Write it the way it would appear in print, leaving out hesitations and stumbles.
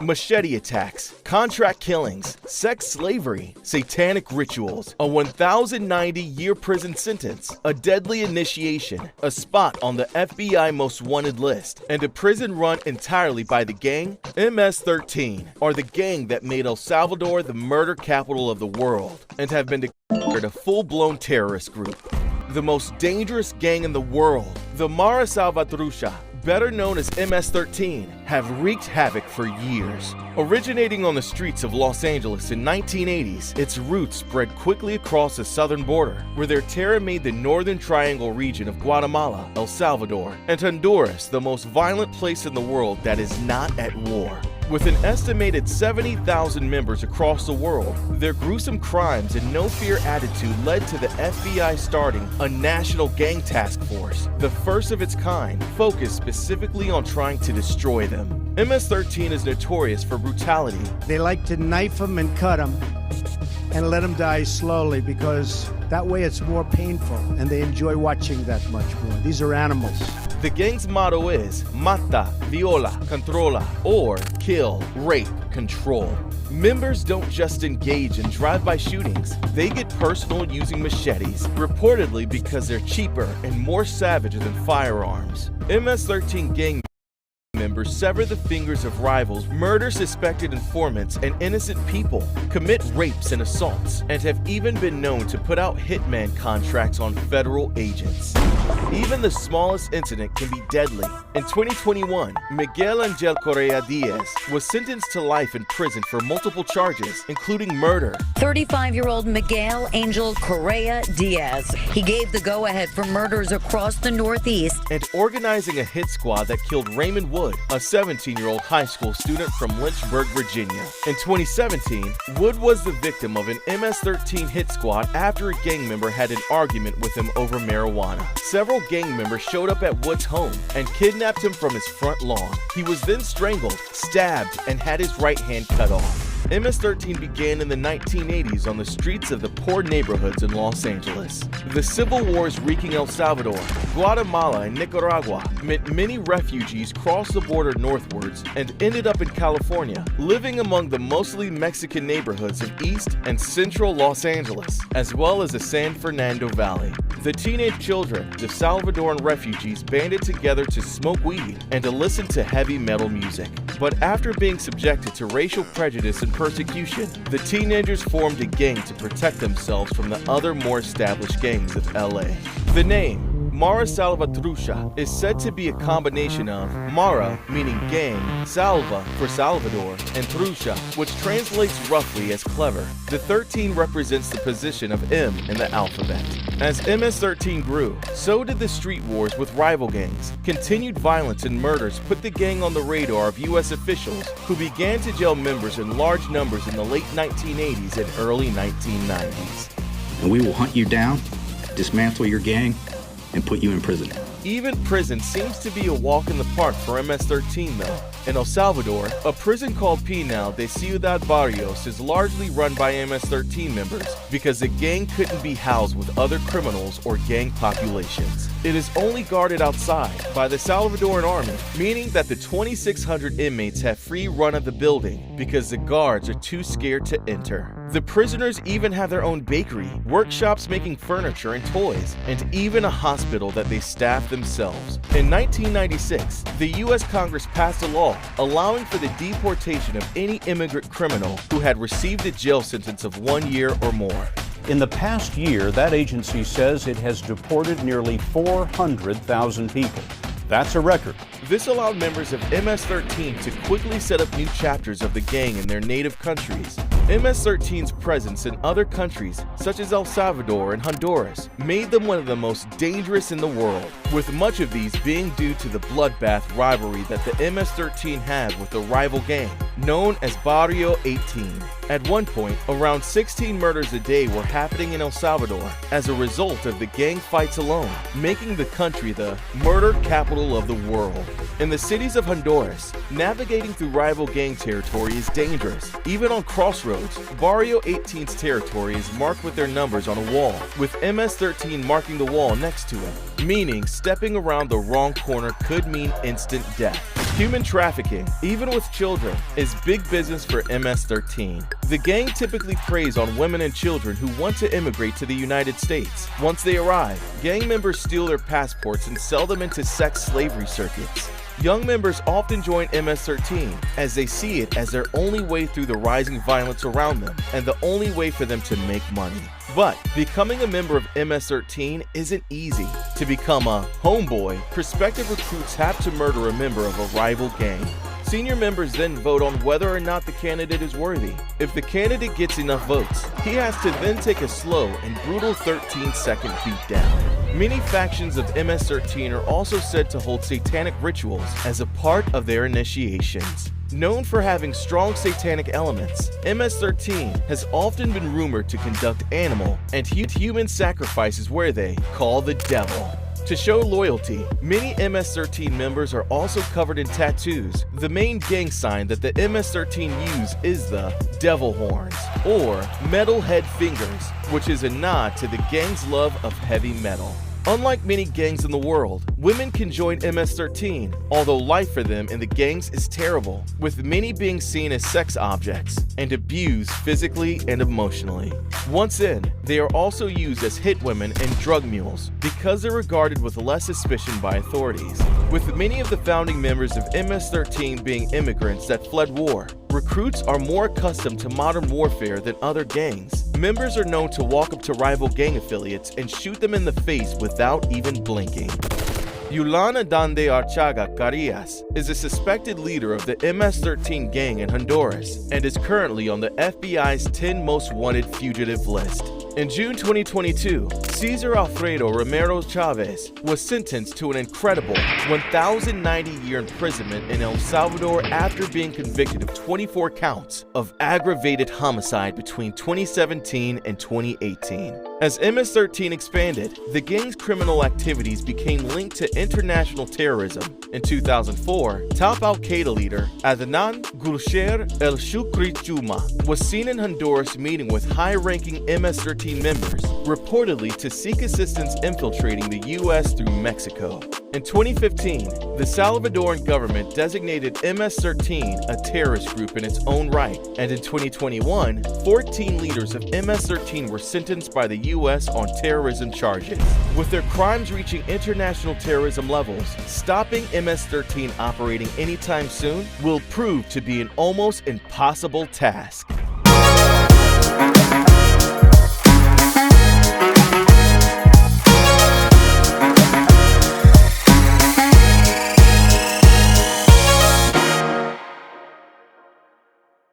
machete attacks, contract killings, sex slavery, satanic rituals, a 1,090-year prison sentence, a deadly initiation, a spot on the FBI most wanted list, and a prison run entirely by the gang MS13 are the gang that made El Salvador the murder capital of the world and have been declared a full-blown terrorist group. The most dangerous gang in the world, the Mara Salvatrucha, better known as MS13, have wreaked havoc for years. Originating on the streets of Los Angeles in 1980s, its roots spread quickly across the southern border, where their terror made the Northern Triangle region of Guatemala, El Salvador, and Honduras the most violent place in the world that is not at war. With an estimated 70,000 members across the world, their gruesome crimes and no-fear attitude led to the FBI starting a national gang task force, the first of its kind, focused specifically on trying to destroy them. MS13 is notorious for brutality. They like to knife them and cut them and let them die slowly because that way it's more painful and they enjoy watching that much more. These are animals. The gang's motto is mata, viola, controla, or kill, rape, control. Members don't just engage in drive-by shootings, they get personal using machetes, reportedly because they're cheaper and more savage than firearms. MS13 gang members sever the fingers of rivals, murder suspected informants and innocent people, commit rapes and assaults, and have even been known to put out hitman contracts on federal agents. Even the smallest incident can be deadly. In 2021, Miguel Angel Correa Diaz was sentenced to life in prison for multiple charges, including murder. 35-year-old Miguel Angel Correa Diaz. He gave the go-ahead for murders across the Northeast and organizing a hit squad that killed Raymond Wood, a 17-year-old high school student from Lynchburg, Virginia. In 2017, Wood was the victim of an MS13 hit squad after a gang member had an argument with him over marijuana. Several gang members showed up at Wood's home and kidnapped him from his front lawn. He was then strangled, stabbed, and had his right hand cut off. MS13 began in the 1980s on the streets of the poor neighborhoods in Los Angeles. The civil wars wreaking El Salvador, Guatemala, and Nicaragua meant many refugees crossed the border northwards and ended up in California, living among the mostly Mexican neighborhoods of East and Central Los Angeles, as well as the San Fernando Valley. The teenage children, the Salvadoran refugees, banded together to smoke weed and to listen to heavy metal music. But after being subjected to racial prejudice and persecution, the teenagers formed a gang to protect themselves from the other more established gangs of LA. The name Mara Salvatrucha is said to be a combination of Mara, meaning gang, Salva for Salvador, and Trucha, which translates roughly as clever. The 13 represents the position of M in the alphabet. As MS13 grew, so did the street wars with rival gangs. Continued violence and murders put the gang on the radar of U.S. officials, who began to jail members in large numbers in the late 1980s and early 1990s. And we will hunt you down, dismantle your gang, and put you in prison. Even prison seems to be a walk in the park for MS13 though. In El Salvador, a prison called Penal de Ciudad Barrios is largely run by MS13 members because the gang couldn't be housed with other criminals or gang populations. It is only guarded outside by the Salvadoran army, meaning that the 2,600 inmates have free run of the building because the guards are too scared to enter. The prisoners even have their own bakery, workshops making furniture and toys, and even a hospital that they staff themselves. In 1996, the U.S. Congress passed a law allowing for the deportation of any immigrant criminal who had received a jail sentence of 1 year or more. In the past year, that agency says it has deported nearly 400,000 people. That's a record. This allowed members of MS13 to quickly set up new chapters of the gang in their native countries. MS13's presence in other countries, such as El Salvador and Honduras, made them one of the most dangerous in the world, with much of these being due to the bloodbath rivalry that the MS13 had with the rival gang, known as Barrio 18. At one point, around 16 murders a day were happening in El Salvador as a result of the gang fights alone, making the country the murder capital of the world. In the cities of Honduras, navigating through rival gang territory is dangerous. Even on crossroads, Barrio 18's territory is marked with their numbers on a wall, with MS13 marking the wall next to it, meaning stepping around the wrong corner could mean instant death. Human trafficking, even with children, is big business for MS13. The gang typically preys on women and children who want to immigrate to the United States. Once they arrive, gang members steal their passports and sell them into sex slavery circuits. Young members often join MS13 as they see it as their only way through the rising violence around them and the only way for them to make money. But becoming a member of MS13 isn't easy. To become a homeboy, prospective recruits have to murder a member of a rival gang. Senior members then vote on whether or not the candidate is worthy. If the candidate gets enough votes, he has to then take a slow and brutal 13-second beatdown. Many factions of MS13 are also said to hold satanic rituals as a part of their initiations. Known for having strong satanic elements, MS13 has often been rumored to conduct animal and human sacrifices where they call the devil. To show loyalty, many MS13 members are also covered in tattoos. The main gang sign that the MS13 use is the devil horns, or metal head fingers, which is a nod to the gang's love of heavy metal. Unlike many gangs in the world, women can join MS13, although life for them in the gangs is terrible, with many being seen as sex objects and abused physically and emotionally. Once in, they are also used as hit women and drug mules because they're regarded with less suspicion by authorities. With many of the founding members of MS13 being immigrants that fled war, recruits are more accustomed to modern warfare than other gangs. Members are known to walk up to rival gang affiliates and shoot them in the face without even blinking. Yulana Dande Archaga Carillas is a suspected leader of the MS13 gang in Honduras and is currently on the FBI's 10 most wanted fugitive list. In June 2022, Cesar Alfredo Romero Chavez was sentenced to an incredible 1,090-year imprisonment in El Salvador after being convicted of 24 counts of aggravated homicide between 2017 and 2018. As MS13 expanded, the gang's criminal activities became linked to international terrorism. In 2004, top al-Qaeda leader Adnan Gulsher el-Shukri Juma was seen in Honduras meeting with high-ranking MS13 members, reportedly to seek assistance infiltrating the U.S. through Mexico. In 2015, the Salvadoran government designated MS13 a terrorist group in its own right, and in 2021, 14 leaders of MS13 were sentenced by the U.S. on terrorism charges. With their crimes reaching international terrorism levels, stopping MS13 operating anytime soon will prove to be an almost impossible task.